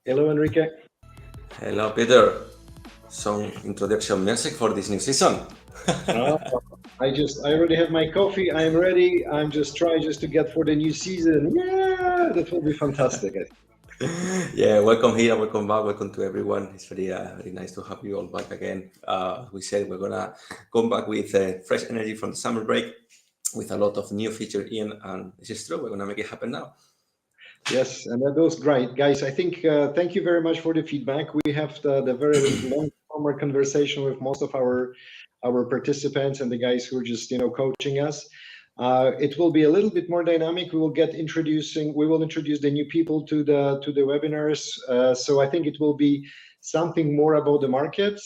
Hello, Enrique. Hello, Peter. Some introduction music for this new season. Uh, I already have my coffee. I'm ready. I'm just trying just to get for the new season. Yeah, that will be fantastic. Yeah, welcome here, welcome back, welcome to everyone. It's very nice to have you all back again. As we said, we're gonna come back with fresh energy from the summer break, with a lot of new feature in, and this is true. We're gonna make it happen now. Yes, and that goes great, guys. I think thank you very much for the feedback. We have the very long summer conversation with most of our participants and the guys who are just coaching us. It will be a little bit more dynamic. We will introduce the new people to the webinars. So I think it will be something more about the market.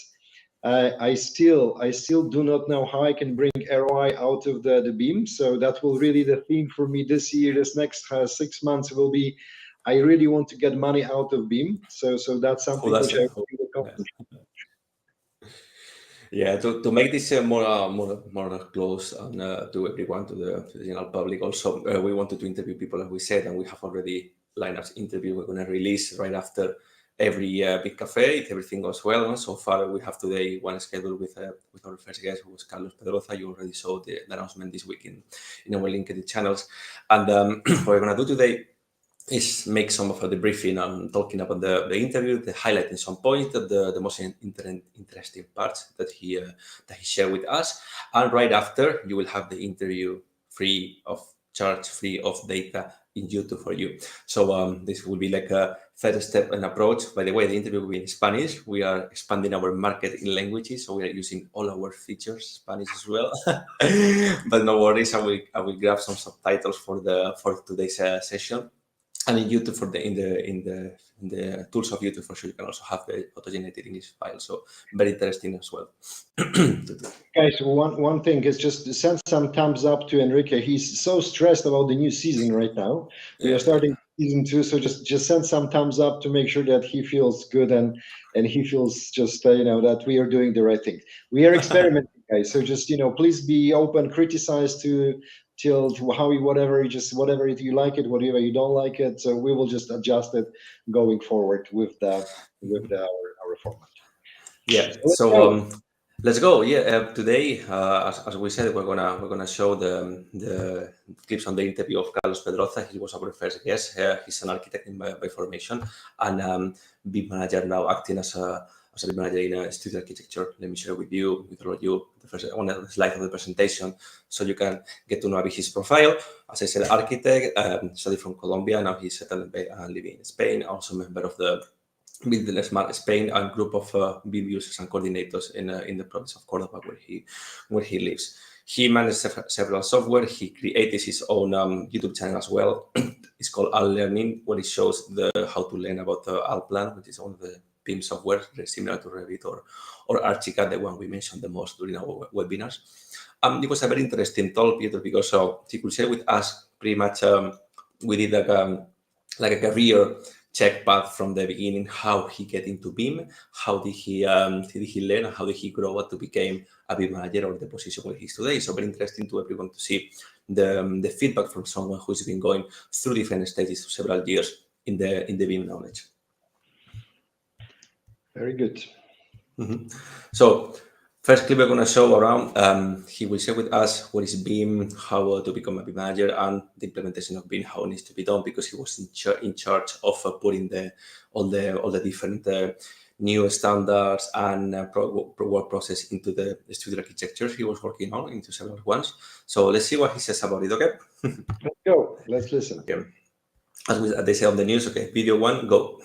I still do not know how I can bring ROI out of the BIM. So that will really the theme for me this year. This next 6 months will be. I really want to get money out of BIM. So that's Who something does which it? I Who? will Yeah. concentrate. Yeah, to make this more close and to everyone, to the general public. Also, we wanted to interview people, as we said, and we have already lined up interview. We're going to release right after every big cafe if everything goes well. And so far, we have today one schedule with our first guest, who was Carlos Pedroza. You already saw the announcement this week in our LinkedIn channels. And what we're going to do today is make some of the briefing and talking about the interview, the highlighting some points, the most interesting parts that he shared with us. And right after, you will have the interview free of charge, free of data in YouTube for you. So this will be like a third step and approach. By the way, the interview will be in Spanish. We are expanding our market in languages, so we are using all our features Spanish as well. But no worries, I will grab some subtitles for today's session. And in YouTube for the tools of YouTube for sure you can also have the auto-generated English file. So very interesting as well. Guys, one thing is just to send some thumbs up to Enrique. He's so stressed about the new season right now. We are Yeah, starting season 2, so just send some thumbs up to make sure that he feels good and he feels just that we are doing the right thing. We are experimenting, guys. So just please be open, criticize to how you whatever you like it, whatever you don't like it. So we will just adjust it going forward with our format. yeah. So let's So go. let's go. Yeah, today, as we said, we're gonna show the clips on the interview of Carlos Pedroza. He was our first guest. He's an architect by formation and BIM manager now, acting as a BIM manager in studio architecture. Let me share with all of you, the first one of the slides of the presentation, so you can get to know a bit his profile. As I said, architect, studied from Colombia. Now he's settled and living in Spain. Also member of the Building Smart Spain and group of BIM users and coordinators in the province of Cordoba, where he lives. He managed several software. He created his own YouTube channel as well. It's called Al Learning, where it shows how to learn about Alplan, which is one of the BIM software, very similar to Revit or Archicad, the one we mentioned the most during our webinars. It was a very interesting talk, Peter, because he could share with us pretty much. We did like a career check path from the beginning, how he get into BIM, how did he learn, how did he grow up to become a BIM manager or the position where he's today. So very interesting to everyone to see the feedback from someone who's been going through different stages of several years in the BIM knowledge. Very good. So first clip we're going to show around, he will share with us what is BIM, how to become a BIM manager, and the implementation of BIM, how it needs to be done, because he was in charge of putting all the different new standards and work process into the studio architecture he was working on, into several ones. So let's see what he says about it, okay? Let's go. Let's listen. Okay. As they say on the news, okay, video one, go.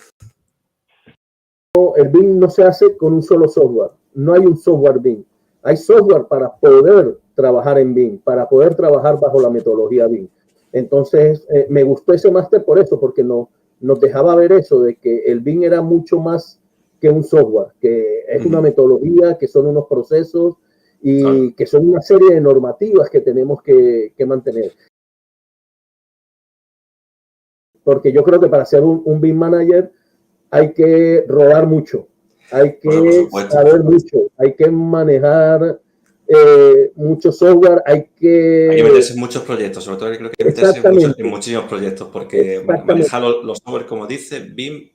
El BIM no se hace con un solo software, no hay un software BIM. Hay software para poder trabajar en BIM, para poder trabajar bajo la metodología BIM. Entonces, me gustó ese máster por eso, porque nos dejaba ver eso, de que el BIM era mucho más que un software, que es una metodología, que son unos procesos y que son una serie de normativas que tenemos que mantener. Porque yo creo que para ser un BIM manager hay que rodar mucho, hay que saber mucho, hay que manejar mucho software, hay que meterse en muchos proyectos, sobre todo creo que meterse en muchísimos proyectos, porque manejar los software, como dice, BIM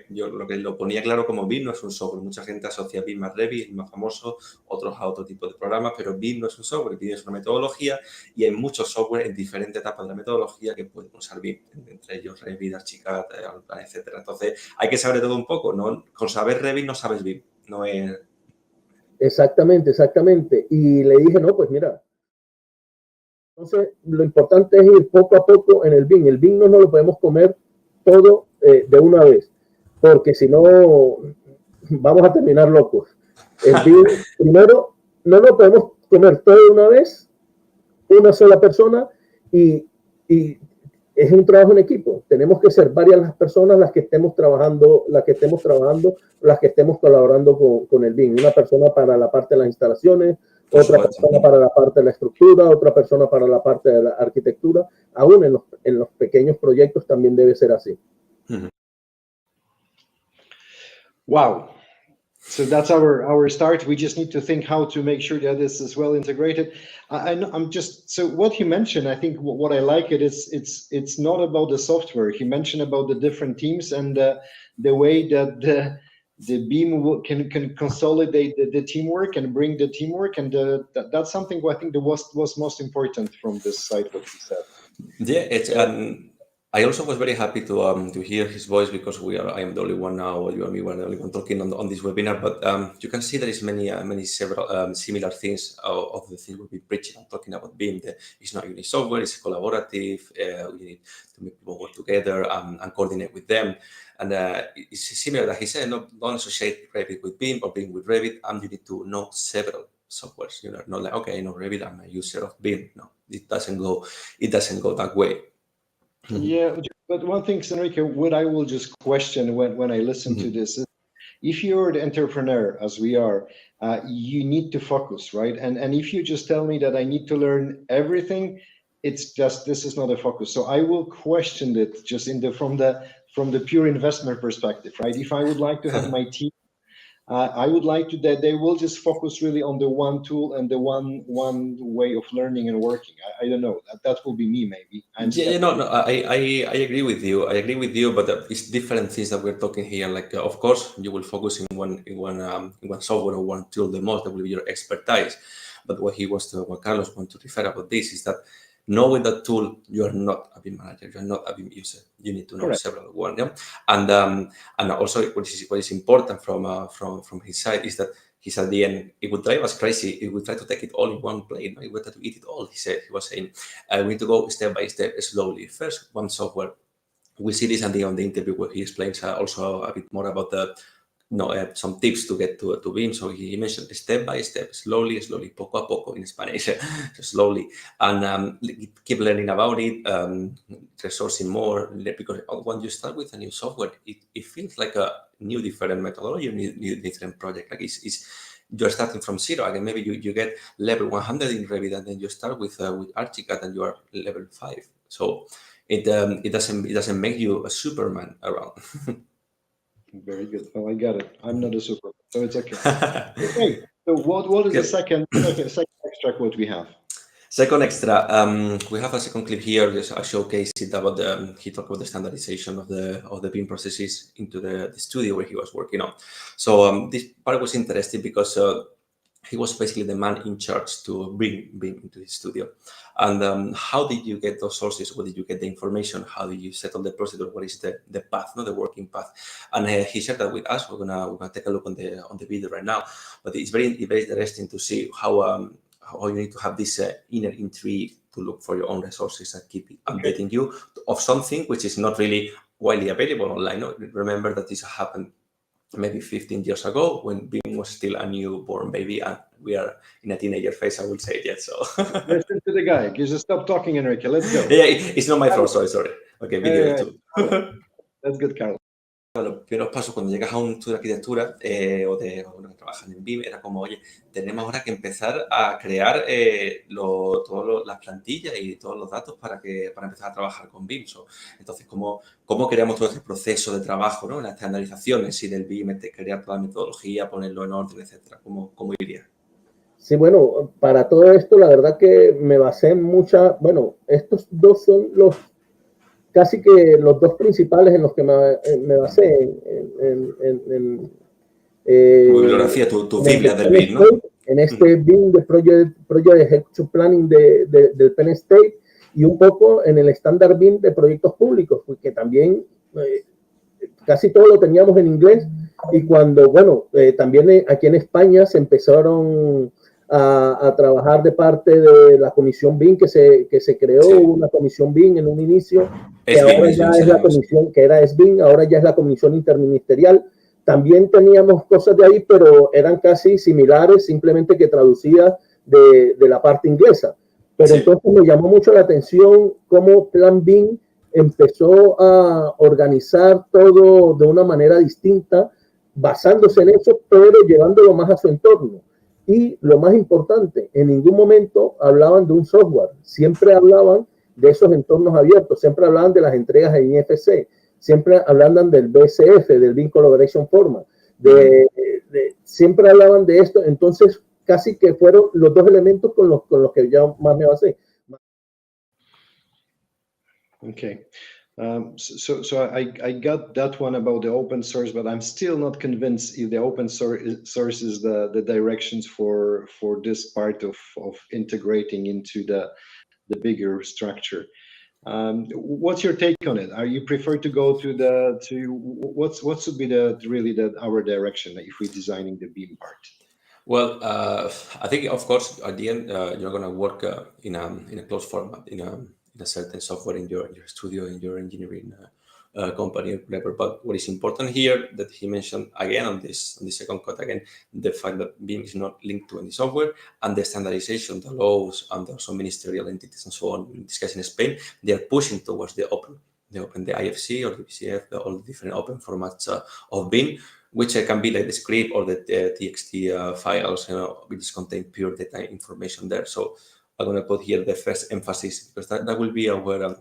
yo lo que lo ponía claro como BIM no es un software. Mucha gente asocia BIM a Revit, el más famoso, otros a otro tipo de programas, pero BIM no es un software, BIM es una metodología y hay muchos software en diferentes etapas de la metodología que pueden usar BIM, entre ellos Revit, Archicad, etcétera. Entonces, hay que saber de todo un poco, ¿no? Con saber Revit no sabes BIM, no es... Exactamente, exactamente. Y le dije, no, pues mira, entonces lo importante es ir poco a poco en el BIM. El BIM no nos lo podemos comer todo de una vez, porque si no vamos a terminar locos. El BIM, primero, no lo podemos comer todo de una vez, una sola persona, y es un trabajo en equipo. Tenemos que ser varias las personas las que estemos trabajando, las que estemos colaborando con el BIM. Una persona para la parte de las instalaciones, otra persona para la parte de la estructura, otra persona para la parte de la arquitectura. Aún en los pequeños proyectos también debe ser así. Wow. So that's our start. We just need to think how to make sure that this is well integrated. I'm just, so what he mentioned, I think what I like it is it's not about the software. He mentioned about the different teams and the way that the BIM can consolidate the teamwork and bring the teamwork, and that's something I think that was most important from this side, what he said. Yeah, it's I also was very happy to hear his voice, because I am the only one now, you and me were the only one talking on this webinar, but you can see there is several similar things of the things we've been preaching and talking about BIM. It's not unique software, it's collaborative, you need to make people work together and coordinate with them. And it's similar that he said, no, don't associate Revit with BIM or BIM with Revit, and you need to know several softwares. You know, not like, okay, I know Revit, I'm a user of BIM. No, it doesn't go that way. Yeah, but one thing, Enrique, what I will just question when I listen to this is, if you're the entrepreneur, as we are, you need to focus, right? And if you just tell me that I need to learn everything, it's just, this is not a focus. So I will question it just from the pure investment perspective, right? If I would like to have my team, I would like to that they will just focus really on the one tool and the one way of learning and working. I don't know, that will be me maybe. I agree with you. I agree with you, but it's different things that we're talking here. Like, of course, you will focus in one software or one tool the most. That will be your expertise. But what Carlos wants to refer about this is that knowing that tool, you are not a BIM manager, you are not a BIM user. You need to know several ones. Yeah? And also what is important from his side is that he's at the end, it would drive us crazy. It would try to take it all in one plate. No? He would try to eat it all. He was saying, we need to go step by step, slowly. First, one software. We see this on the interview where he explains also a bit more about some tips to get to BIM. So he mentioned step by step, slowly, poco a poco in Spanish, so slowly, and keep learning about it, resourcing more, because when you start with a new software, it feels like a new, different methodology, new different project. Like you're starting from zero again. Maybe you get level 100 in Revit, and then you start with Archicad, and you are level 5. So it doesn't make you a Superman around. Very good. Well, I got it. I'm not a super, so it's okay. Okay. So what is the second extract what we have? Second extra, we have a second clip here. Just a showcase it about he talked about the standardization of the BIM processes into the studio where he was working on. So this part was interesting because he was basically the man in charge to bring BIM into his studio. And how did you get those sources? Where did you get the information? How did you settle the procedure? What is the path, the working path? And he shared that with us. We're gonna take a look on the video right now. But it's very interesting to see how you need to have this inner intrigue to look for your own resources and keep updating you of something which is not really widely available online. No, remember that this happened maybe 15 years ago when BIM was still a newborn baby, and we are in a teenager phase, I would say yet. So listen to the guy. Just stop talking, Enrique. Let's go. Yeah, it's not my fault. Sorry. Okay, video too. That's good, Carlos. Los primeros pasos cuando llegas a un estudio de arquitectura o que trabajan en BIM era como, oye, tenemos ahora que empezar a crear todas las plantillas y todos los datos para empezar a trabajar con BIM. Entonces, ¿cómo creamos todo este proceso de trabajo, ¿no? Las estandarizaciones y del BIM, crear toda la metodología, ponerlo en orden, etcétera? ¿Cómo iría? Sí, bueno, para todo esto, la verdad que me basé en estos dos son casi que los dos principales en los que me basé Tu bibliografía, tu en el Biblia de del Penn BIM, ¿no? State, en este BIM de Project Execution Planning del Penn State, y un poco en el estándar BIM de proyectos públicos, porque también casi todo lo teníamos en inglés. Y cuando, bueno, también aquí en España se empezaron a trabajar de parte de la comisión BIM que se creó, Sí. una comisión BIM en un inicio, que SBIM, ahora es ya BIM, es se la llama. comisión, que era SBIM, ahora ya es la comisión interministerial. También teníamos cosas de ahí, pero eran casi similares, simplemente que traducidas de la parte inglesa. Pero Sí. entonces me llamó mucho la atención cómo Plan BIM empezó a organizar todo de una manera distinta, basándose en eso, pero llevándolo más a su entorno. Y lo más importante, en ningún momento hablaban de un software, siempre hablaban de esos entornos abiertos, siempre hablaban de las entregas en IFC, siempre hablaban del BCF, del BIM Collaboration Format, siempre hablaban de esto. Entonces casi que fueron los dos elementos con los que yo más me basé. Okay. So I got that one about the open source, but I'm still not convinced if the open source is the directions for this part of integrating into the bigger structure. What's your take on it? Are you prefer to go to what should be our direction if we're designing the BIM part? Well, I think, of course, at the end, you're going to work in a closed format, in a certain software in your studio, in your engineering company or whatever. But what is important here that he mentioned again on this second cut again, the fact that BIM is not linked to any software, and the standardization, the laws, and also ministerial entities and so on. In this case, in Spain, they are pushing towards the IFC or the BCF, all the different open formats of BIM, which can be like the script or the TXT files, which contain pure data information there. So I'm going to put here the first emphasis, because that will be our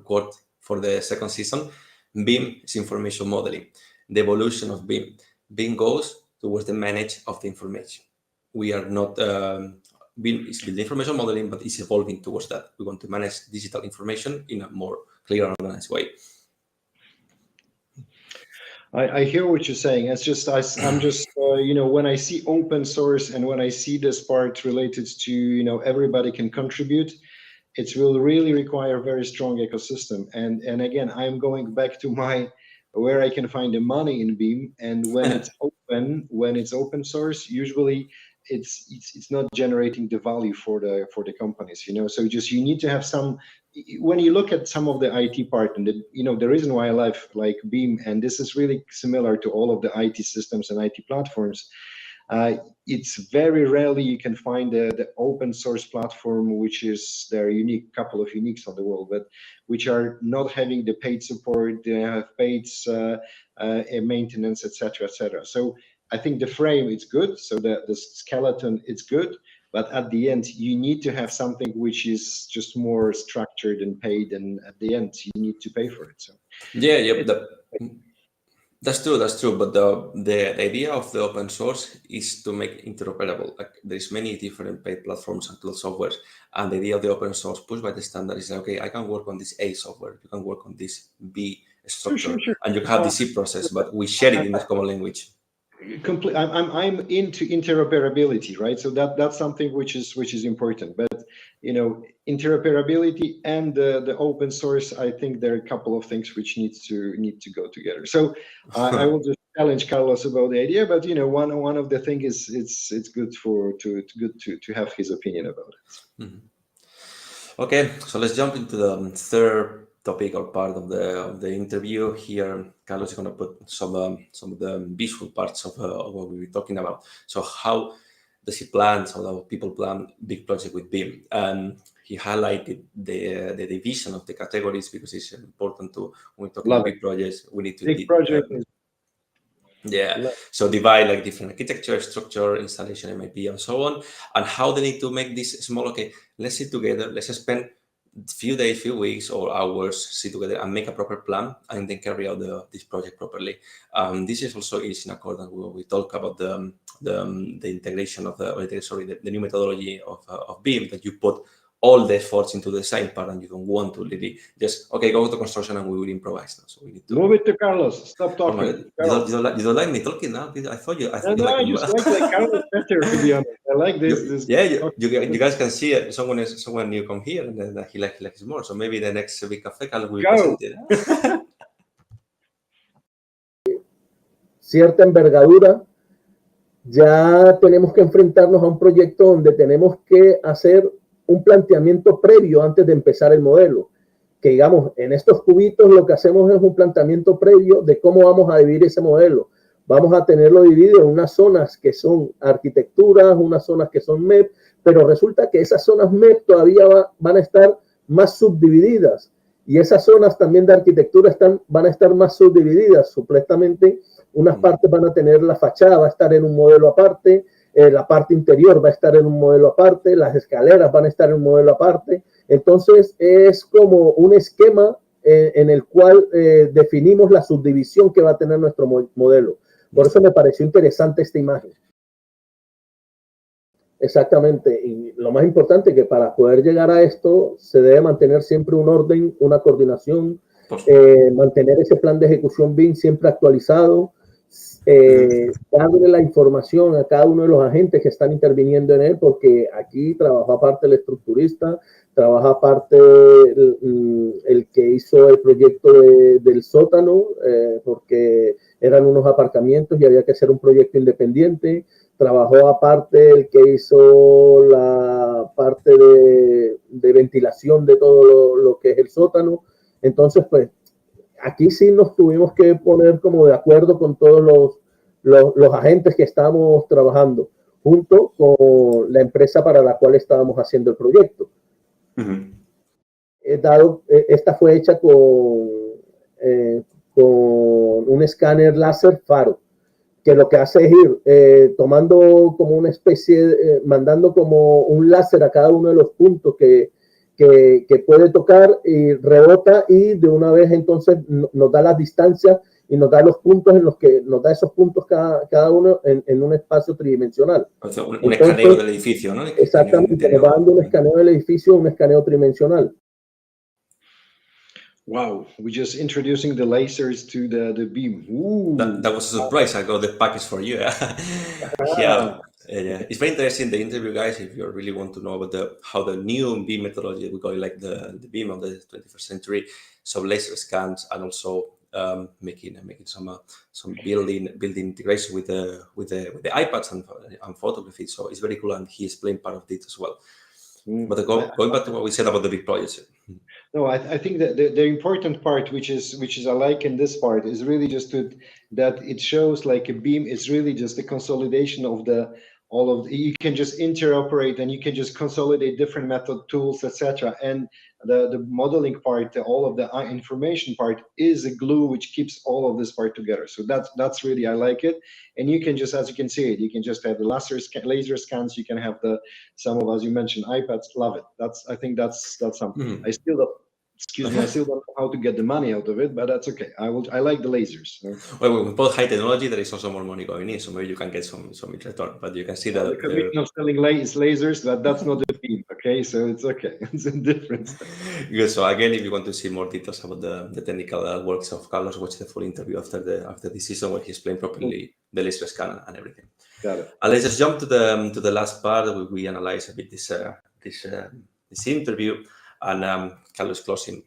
quote for the second season. BIM is information modeling. The evolution of BIM. BIM goes towards the manage of the information. We are not BIM is building information modeling, but it's evolving towards that. We want to manage digital information in a more clear and organized way. I hear what you're saying. It's just I'm just when I see open source and when I see this part related to everybody can contribute, it will really require a very strong ecosystem. And again, I'm going back to where I can find the money in BIM. And when it's open source, usually it's not generating the value for the companies. So just you need to have some. When you look at some of the IT part, and the reason why I like BIM, and this is really similar to all of the IT systems and IT platforms, it's very rarely you can find the open source platform, which is there are couple of uniques on the world, but which are not having the paid support, they have paid maintenance, etc., etc. So I think the frame is good, so the skeleton is good. But at the end, you need to have something which is just more structured and paid, and at the end, you need to pay for it. So that's true. But the idea of the open source is to make interoperable. Like there's many different paid platforms and cloud softwares, and the idea of the open source pushed by the standard is like, okay, I can work on this A software, you can work on this B structure, sure. and you can have the C process, but we share it in this common language. I'm into interoperability, right? So that's something which is important. But interoperability and the open source, I think there are a couple of things which need to go together. So I will just challenge Carlos about the idea, but one of the things is it's good to have his opinion about it. Mm-hmm. Okay, so let's jump into the third topic or part of the interview. Here, Carlos is going to put some of the visual parts of what we were talking about. So how does he plan? So how people plan big project with BIM, and he highlighted the division of the categories, because it's important to, when we talk about big projects, we need to big project. So divide like different architecture, structure, installation, MIP, and so on, and how they need to make this small. Okay, let's sit together. Let's spend few days, few weeks, or hours, sit together and make a proper plan, and then carry out this project properly. This is also in accordance with what we talk about the integration of the new methodology of BIM, that you put all the efforts into the design part, and you don't want to really just, okay, go to construction and we will improvise now. So we need to move it to Carlos. Stop Oh my talking. God. You don't like me talking now? I thought you No, like I just like Carlos better, to be honest. I like this. you guys can see it. Someone new come here, and then he likes more. So maybe the next BIM Cafe Carlos will present it. Cierta envergadura, ya tenemos que enfrentarnos a un proyecto donde tenemos que hacer un planteamiento previo antes de empezar el modelo. Que digamos, en estos cubitos lo que hacemos es un planteamiento previo de cómo vamos a dividir ese modelo. Vamos a tenerlo dividido en unas zonas que son arquitecturas, unas zonas que son MEP, pero resulta que esas zonas MEP todavía van a estar más subdivididas, y esas zonas también de arquitectura van a estar más subdivididas. Supuestamente unas partes van a tener la fachada, va a estar en un modelo aparte, la parte interior va a estar en un modelo aparte, las escaleras van a estar en un modelo aparte. Entonces es como un esquema en el cual definimos la subdivisión que va a tener nuestro modelo. Por eso me pareció interesante esta imagen. Exactamente, y lo más importante es que para poder llegar a esto se debe mantener siempre un orden, una coordinación, mantener ese plan de ejecución BIM siempre actualizado, darle la información a cada uno de los agentes que están interviniendo en él, porque aquí trabaja aparte el estructurista, trabaja aparte el que hizo el proyecto del sótano, porque eran unos aparcamientos y había que hacer un proyecto independiente. Trabajó aparte el que hizo la parte de ventilación de todo lo que es el sótano. Entonces, pues, aquí sí nos tuvimos que poner como de acuerdo con todos los agentes que estábamos trabajando, junto con la empresa para la cual estábamos haciendo el proyecto. Esta fue hecha con un escáner láser faro, que lo que hace es ir tomando como una especie, mandando como un láser a cada uno de los puntos que puede tocar, y rebota, y de una vez entonces nos da las distancias y nos da los puntos en los que nos da esos puntos cada uno en un espacio tridimensional. O sea, un escaneo del edificio, ¿no? Exactamente, nos va dando un escaneo del edificio, un escaneo tridimensional. Wow, we're just introducing the lasers to the BIM. That was a surprise. I got the package for you. Yeah. It's very interesting, the interview, guys, if you really want to know about how the new BIM methodology, we call it like the BIM of the 21st century, so laser scans, and also making some building integration with the iPads and photography. So it's very cool, and he explained part of it as well. But going back to what we said about the big projects. No, I think that the important part, which is I like in this part, is really just that it shows like a BIM is really just a consolidation of you can just interoperate, and you can just consolidate different method tools, etc. And the modeling part, all of the information part, is a glue which keeps all of this part together. So that's really, I like it. And you can just, as you can see it, you can just have the laser scans. You can have some of, as you mentioned, iPads. Love it. I think that's something. I still don't know how to get the money out of it, but that's okay. I like the lasers. Well, with both high technology, there is also more money going in, so maybe you can get some return. But you can see that the commission of selling lasers, that's not the theme. Okay, so it's okay. It's a difference. Good. So again, if you want to see more details about the technical works of Carlos, watch the full interview after this season, where he explained properly the laser scan and everything. Got it. And let's just jump to the last part where we analyze a bit this interview, and Carlos closing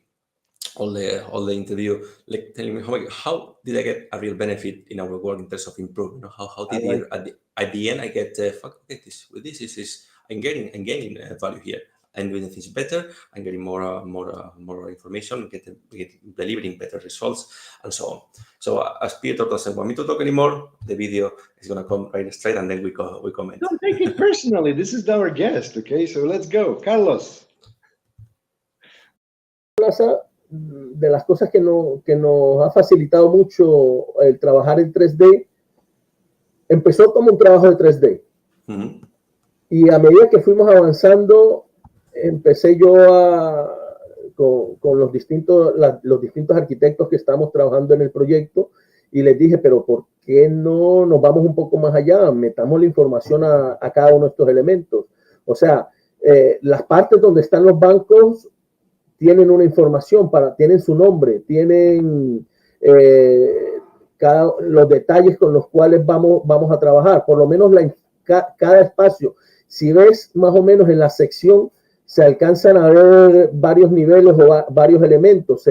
all the interview, like telling me how did I get a real benefit in our work in terms of improvement? How did you, at the end I get I'm gaining value here. I'm doing things better. I'm getting more information, delivering better results, and so on. So as Peter doesn't want me to talk anymore, the video is gonna come right straight, and then we comment. Don't take it personally. This is our guest. Okay, so let's go, Carlos. De las cosas que nos ha facilitado mucho el trabajar en 3D, empezó como un trabajo de 3D. Y a medida que fuimos avanzando, empecé yo con los distintos arquitectos que estamos trabajando en el proyecto, y les dije, pero ¿por qué no nos vamos un poco más allá? Metamos la información a cada uno de estos elementos. O sea, las partes donde están los bancos tienen una información, tienen su nombre, tienen los detalles con los cuales vamos a trabajar, por lo menos cada espacio. Si ves más o menos en la sección, se alcanzan a ver varios niveles o varios elementos.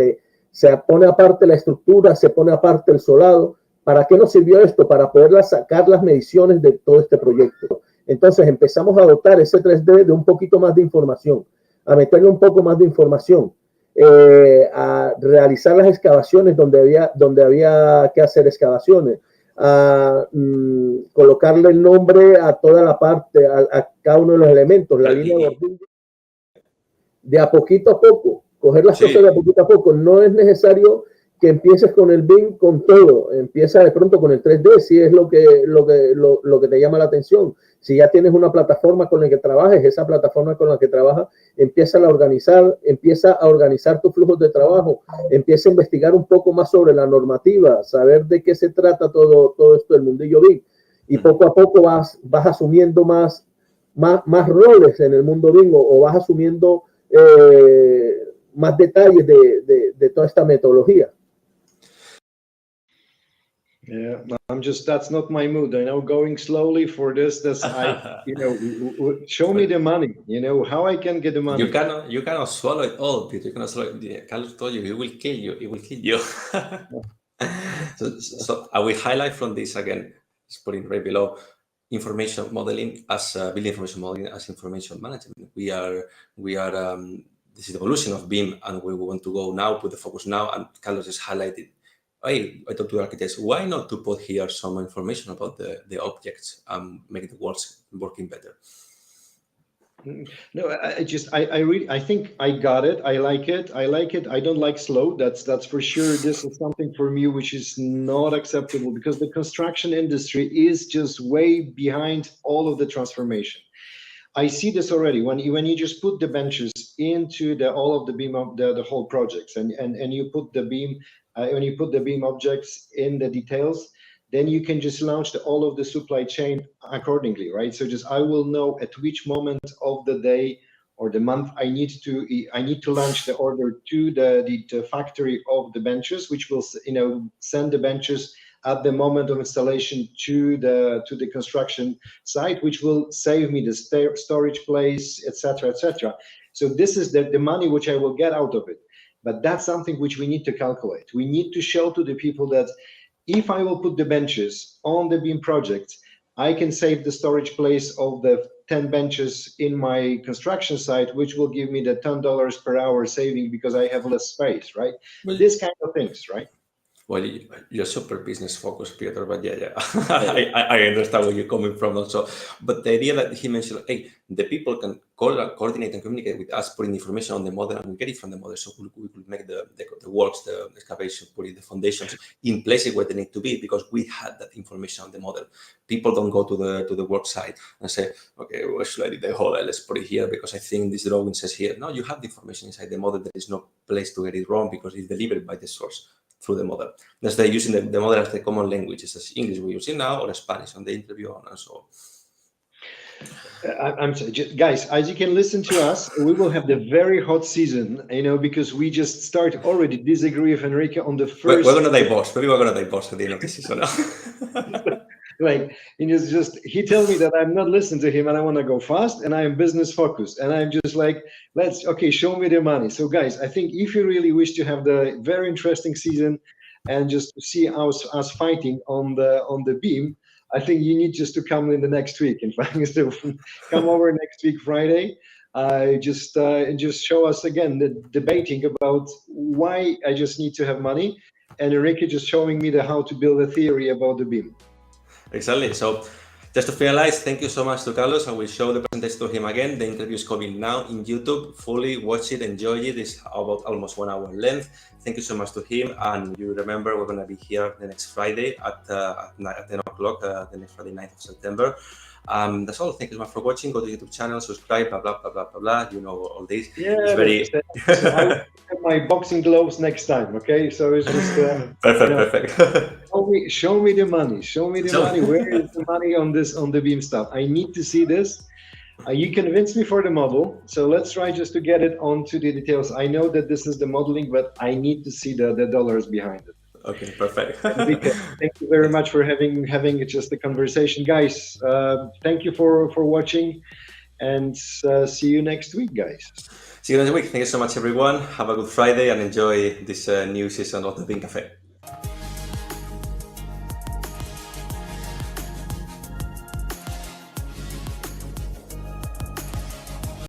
Se pone aparte la estructura, se pone aparte el solado. ¿Para qué nos sirvió esto? Para poder sacar las mediciones de todo este proyecto. Entonces empezamos a dotar ese 3D de un poquito más de información, a meterle un poco más de información, a realizar las excavaciones donde había que hacer excavaciones, a colocarle el nombre a toda la parte, a cada uno de los elementos, la línea de bordillo. De a poquito, coger las cosas de a poquito a poco. No es necesario que empieces con el BIM con todo, empieza de pronto con el 3D si es lo que te llama la atención. Si ya tienes una plataforma con la que trabajes, esa plataforma con la que trabajas, empieza a organizar tus flujos de trabajo, empieza a investigar un poco más sobre la normativa, saber de qué se trata todo esto del mundillo BIM, y poco a poco vas asumiendo más roles en el mundo BIM o vas asumiendo más detalles de toda esta metodología. Yeah, that's not my mood. Going slowly for this. Show me the money. How I can get the money. You cannot swallow it all, Peter. You cannot swallow it. Carlos told you, it will kill you. It will kill you. So I will highlight from this again. It's putting right below. Information modeling as building information modeling as information management. We are. This is the evolution of BIM, and we want to go now. Put the focus now, and Carlos just highlighted. I talked to architects, why not to put here some information about the objects and make the works working better? No, I think I got it. I like it. I don't like slow. That's for sure. This is something for me which is not acceptable, because the construction industry is just way behind all of the transformation. I see this already when you just put the benches into all of the BIM of the whole projects, and you put the BIM when you put the BIM objects in the details, then you can just launch all of the supply chain accordingly, right? So I will know at which moment of the day or the month I need to launch the order to the factory of the benches, which will send the benches at the moment of installation to the construction site, which will save me the storage place, etc., etc. So this is the money which I will get out of it. But that's something which we need to calculate. We need to show to the people that if I will put the benches on the BIM project, I can save the storage place of the 10 benches in my construction site, which will give me the $10 per hour saving because I have less space, right? Well, this kind of things, right? Well, you're super business focused, Peter, but yeah. I understand where you're coming from also. But the idea that he mentioned, hey, the people can coordinate and communicate with us, putting information on the model, and we get it from the model. So we could make the works, the excavation, putting the foundations in places where they need to be, because we had that information on the model. People don't go to the work site and say, okay, where should I do the hole? Let's put it here because I think this drawing says here. No, you have the information inside the model. There is no place to get it wrong because it's delivered by the source through the model. That's they're using the model as the common language. It's as English we're using now, or Spanish on the interview, and so on. I'm sorry, guys, as you can listen to us, we will have the very hot season, because we just start already disagree with Enrique on the first. We're going to divorce. Maybe we're going to divorce at the end of the season. Like, he tells me that I'm not listening to him and I want to go fast and I am business focused. And I'm just like, show me the money. So guys, I think if you really wish to have the very interesting season and just to see us fighting on the BIM, I think you need just to come in the next week. In fact, so come over next week, Friday. Just show us again the debating about why I just need to have money, and Enrique just showing me how to build a theory about the BIM. Exactly. So just to finalize, thank you so much to Carlos. I will show the presentation to him again. The interview is coming now in YouTube. Fully watch it, enjoy it. It's about almost 1 hour length. Thank you so much to him. And you remember, we're going to be here the next Friday at 10 o'clock, the next Friday, 9th of September. That's all. Thank you so much for watching. Go to the YouTube channel, subscribe, blah, blah, blah, blah, blah, blah. You know all this. Yeah, it's very... So I will have my boxing gloves next time, okay? So it's just... Perfect. Show me the money. Show me the money. Where is the money on the BIM stuff? I need to see this. You convinced me for the model, so let's try just to get it onto the details. I know that this is the modeling, but I need to see the dollars behind it. Okay, perfect. Thank you very much for having just a conversation, guys. Thank you for watching, and see you next week, guys. See you next week. Thank you so much, everyone. Have a good Friday and enjoy this new season of the BIM Cafe.